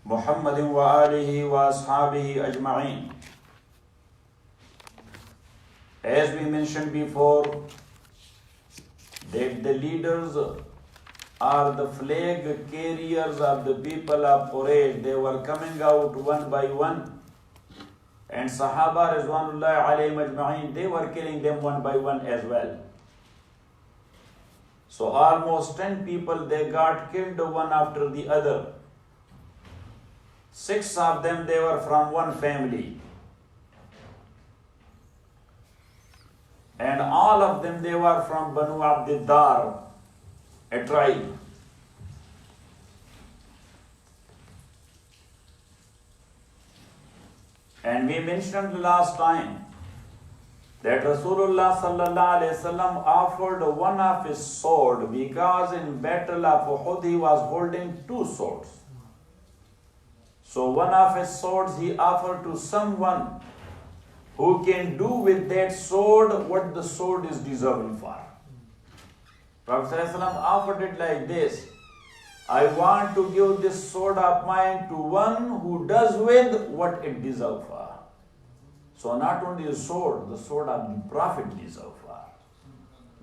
محمد وآله وأصحابه أجمعين. As we mentioned before, that the leaders are the flag carriers of the people of Quraysh. They were coming out one by one, and Sahaba Rizwanullah alayhim ajma'in, they were killing them one by one as well. So almost 10 people, they got killed one after the other. 6 of them, they were from one family. And all of them, they were from Banu Abdiddar, a tribe. And we mentioned last time that Rasulullah sallallahu alaihi wasallam offered one of his sword because in battle of Uhud he was holding 2 swords. So one of his swords he offered to someone who can do with that sword what the sword is deserving for. Prophet ﷺ offered it like this: I want to give this sword of mine to one who does with what it deserves for. So not only the sword of the Prophet deserves for.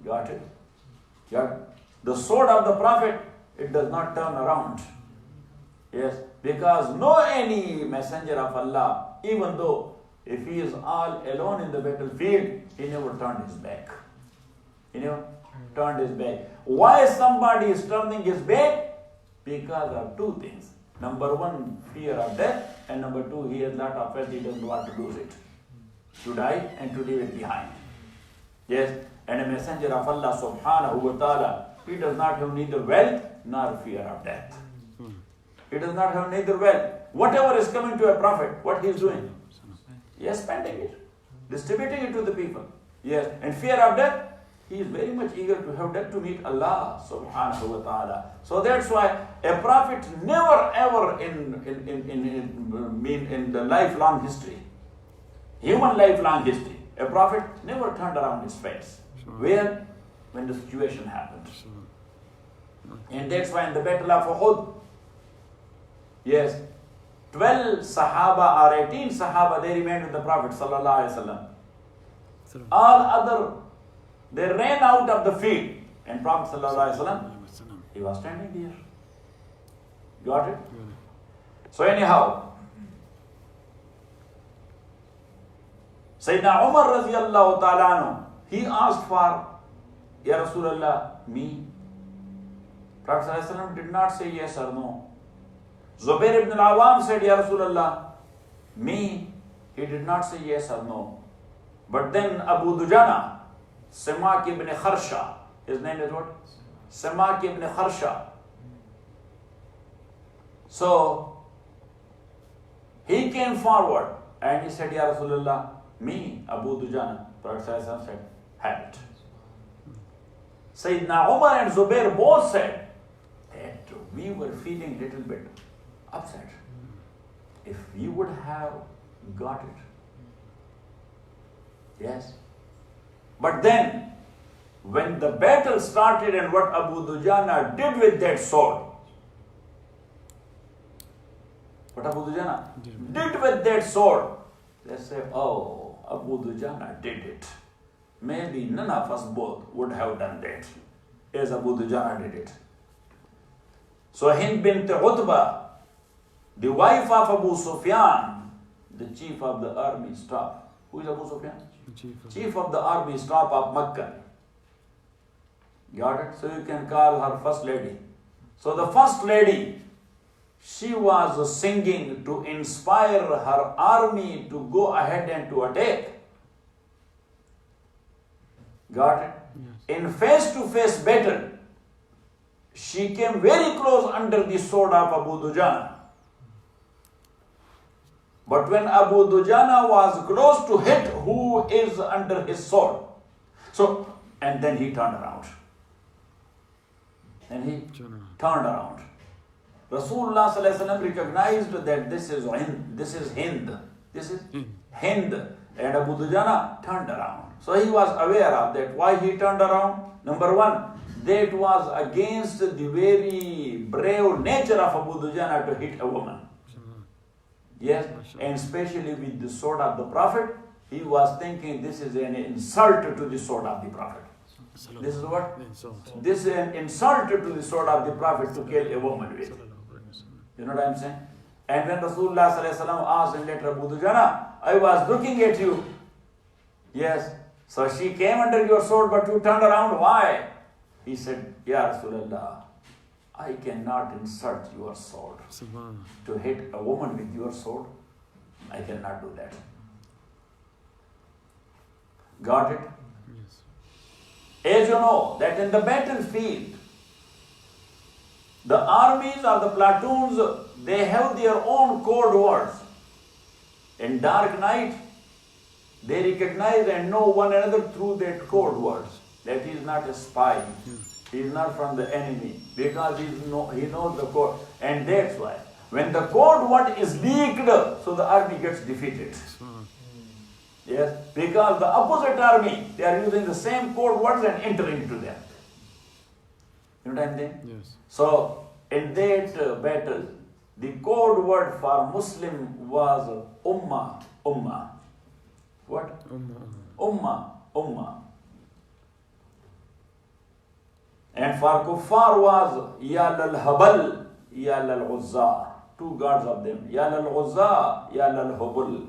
Got it? Got it? The sword of the Prophet, it does not turn around. Yes, because no any messenger of Allah, even though if he is all alone in the battlefield, he never turned his back. He never turned his back. Why somebody is turning his back? Because of 2 things. Number 1, fear of death, and number 2, he has lot of wealth, he doesn't want to lose it. To die and to leave it behind. Yes, and a messenger of Allah subhanahu wa ta'ala, he does not have neither wealth nor fear of death. He does not have neither wealth. Whatever is coming to a prophet, what he is doing? He is spending it, distributing it to the people. Yes, and fear of death, he is very much eager to have death to meet Allah subhanahu wa ta'ala. So that's why a prophet never ever in the lifelong history, human lifelong history, a prophet never turned around his face. Where? When the situation happened. And that's why in the battle of Uhud, yes, 12 Sahaba or 18 Sahaba, they remained with the Prophet sallallahu alaihi wasallam. All other, they ran out of the field. And Prophet sallallahu alaihi wasallam, he was standing there. Got it? So anyhow, Sayyidina Umar radiallahu ta'ala anhu, he asked for, Ya Rasulullah, me. Prophet sallallahu alaihi wasallam did not say yes or no. Zubair ibn al-Awwam said, Ya Rasulullah, me. He did not say yes or no. But then Abu Dujana, Simak ibn Kharsha, his name is what? Simak ibn Kharsha. So, he came forward and he said, Ya Rasulullah, me, Abu Dujana. Prophet said, have it. Sayyidina Umar and Zubair both said that we were feeling a little bit upset. If we would have got it. Yes. But then, when the battle started and what Abu Dujana did with that sword, what Abu Dujana did with that sword, they say, oh, Abu Dujana did it. Maybe none of us both would have done that as Abu Dujana did it. So Hind bint Utbah, the wife of Abu Sufyan, the chief of the army staff. Who is Abu Sufyan? Chief of the army staff of Makkah. Got it? So you can call her first lady. So the first lady, she was singing to inspire her army to go ahead and to attack. Got it? Yes. In face-to-face battle, she came very close under the sword of Abu Dujana. But when Abu Dujana was close to hit who is under his sword, so, and then he turned around. And he turned around. Rasulullah sallallahu alaihi wasallam recognized that this is Hind. This is Hind. And Abu Dujana turned around. So he was aware of that. Why he turned around? Number 1, that was against the very brave nature of Abu Dujana to hit a woman. Yes, and especially with the sword of the Prophet, he was thinking this is an insult to the sword of the Prophet. This is what? This is an insult to the sword of the Prophet to kill a woman with. You know what I'm saying? And when Rasulullah asked him later, Abu Dujana, I was looking at you. Yes. So she came under your sword, but you turned around. Why? He said, Ya Rasulullah, I cannot insult your sword. To hit a woman with your sword, I cannot do that. Got it? Yes. As you know, that in the battlefield, the armies or the platoons, they have their own code words. In dark night, they recognize and know one another through their code words. That he is not a spy. He is not from the enemy because he knows the code. And that's why when the code word is leaked, so the army gets defeated. Yes, because the opposite army, they are using the same code words and entering into them. You know what I'm saying? Yes. So in that battle, the code word for Muslim was Ummah. Ummah. What? Ummah. Ummah. And for Kuffar was Ya lal Habal, Ya lal Uzza. Two gods of them. Ya lal Uzza, Ya lal Hubul.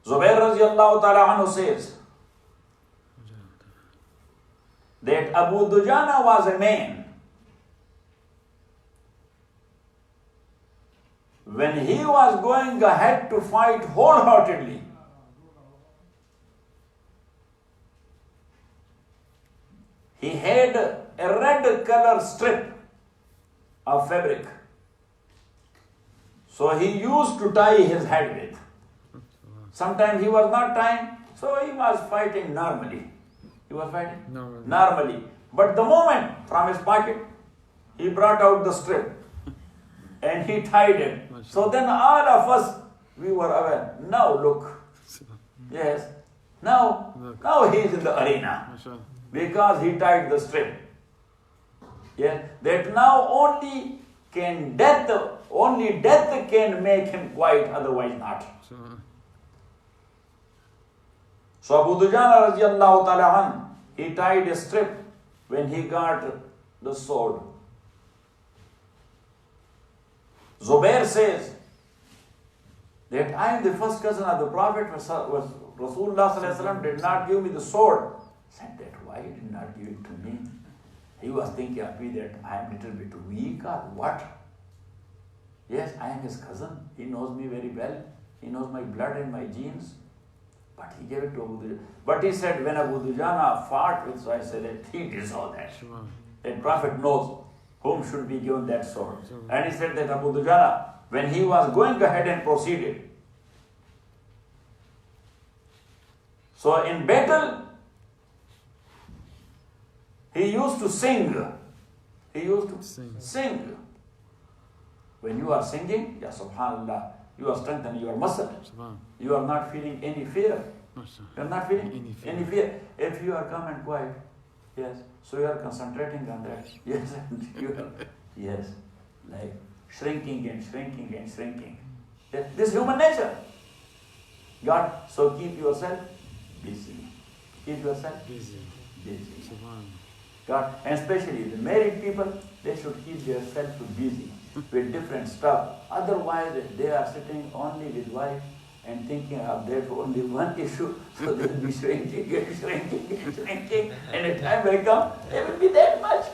Zubair radiallahu ta'ala anhu says that Abu Dujana was a man. When he was going ahead to fight wholeheartedly, he had a red color strip of fabric. So he used to tie his head with. Sometimes he was not tying, so he was fighting normally. He was fighting normally. But the moment from his pocket, he brought out the strip and he tied it. So then all of us, we were aware. Now look. Yes. Now he is in the arena. Because he tied the strip. Yeah. That now only death can make him quiet, otherwise not. So Abu Dujana radiallahu ta'ala an, he tied a strip when he got the sword. Zubair says that I am the first cousin of the Prophet. Rasulullah did not give me the sword. I said that why he did not give it to me? He was thinking of me that I am a little bit weak or what? Yes, I am his cousin. He knows me very well. He knows my blood and my genes. But he gave it to Abu Dujana. But he said when Abu Dujana fought with, so I said that he deserved that. That Prophet knows whom should be given that sword. And he said that Abu Dujana, when he was going ahead and proceeded, so in battle, he used to sing. He used to sing. When you are singing, ya subhanallah, you are strengthening your muscle. You are not feeling any fear. You are not feeling any fear. If you are calm and quiet, yes, so you are concentrating on that. Yes, and you are, yes, like shrinking and shrinking and shrinking. This is human nature. God, so keep yourself busy. Keep yourself busy. God, and especially the married people, they should keep themselves busy with different stuff. Otherwise, they are sitting only with wife and thinking of that only one issue, so they will be shrinking and shrinking and shrinking, and a time will come, they will be that much.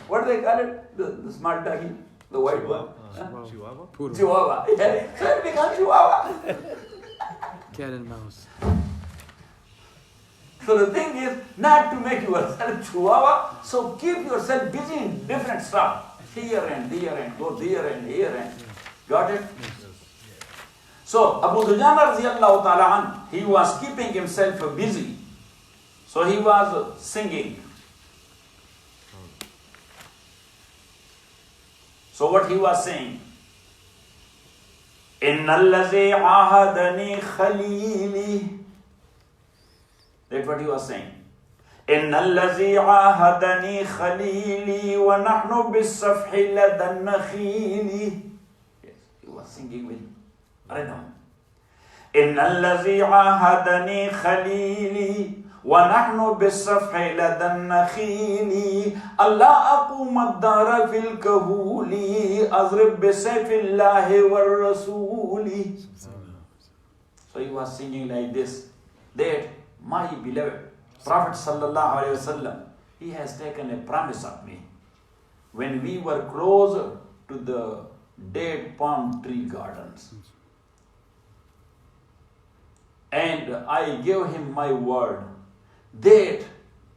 What do they call it? The smart doggy, the white one. Chihuahua. Chihuahua. Yeah, so it becomes Chihuahua. Cat and mouse. So the thing is not to make yourself Chihuahua, so keep yourself busy in different stuff. Here and there and go there and here and. Got it? So Abu Dujana radiallahu ta'ala an, he was keeping himself busy. So he was singing. So what he was saying? Inna allazi ahadani khalili. That's what he was saying. Inna allazi ahadani khalili wa nahnu bis-safhi ladan nakhili. Yes, he was singing with rhythm. Inna allazi ahadani khalili wa nahnu bis-safhi ladan nakhili. Allah aqum ad-dara fil kahuli azrib bi-sayfillahi war-rasuli. So he was singing like this, that my beloved Prophet sallallahu alaihi wasallam, he has taken a promise of me. When we were closer to the date palm tree gardens, and I gave him my word that,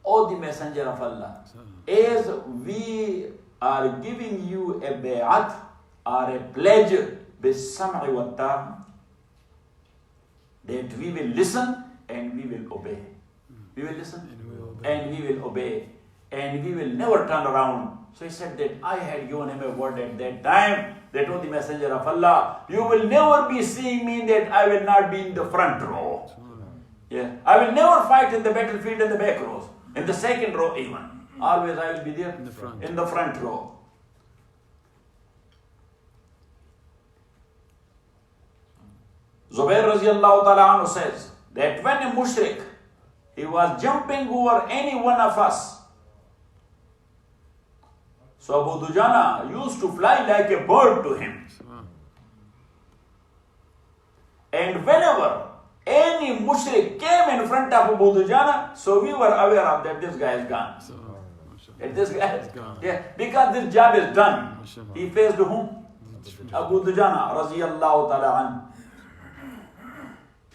O the Messenger of Allah, as we are giving you a bay'at or a pledge bis-sam'i wa ta'a, that we will listen and we will obey. We will listen and we will obey and we will never turn around. So he said that I had given him a word at that time that, O the Messenger of Allah, you will never be seeing me that I will not be in the front row. Yeah, I will never fight in the battlefield in the back rows, in the second row even. Always I will be there in the front row. Zubair radiallahu ta'ala anhu says that when a mushrik, he was jumping over any one of us, so Abu Dujana used to fly like a bird to him. And whenever any mushrik came in front of Abu Dujana, so we were aware of that this guy is gone. That this guy is gone. Yeah, because this job is done. He faced whom? Abu Dujana radiallahu ta'ala anhu.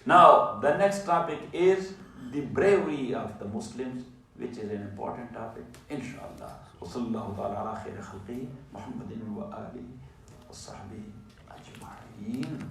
Now, the next topic is the bravery of the Muslims, which is an important topic, inshallah. Wa sallallahu ta'ala ala khairi khalqihi, Muhammadin wa alihi wa sahbihi ajma'in.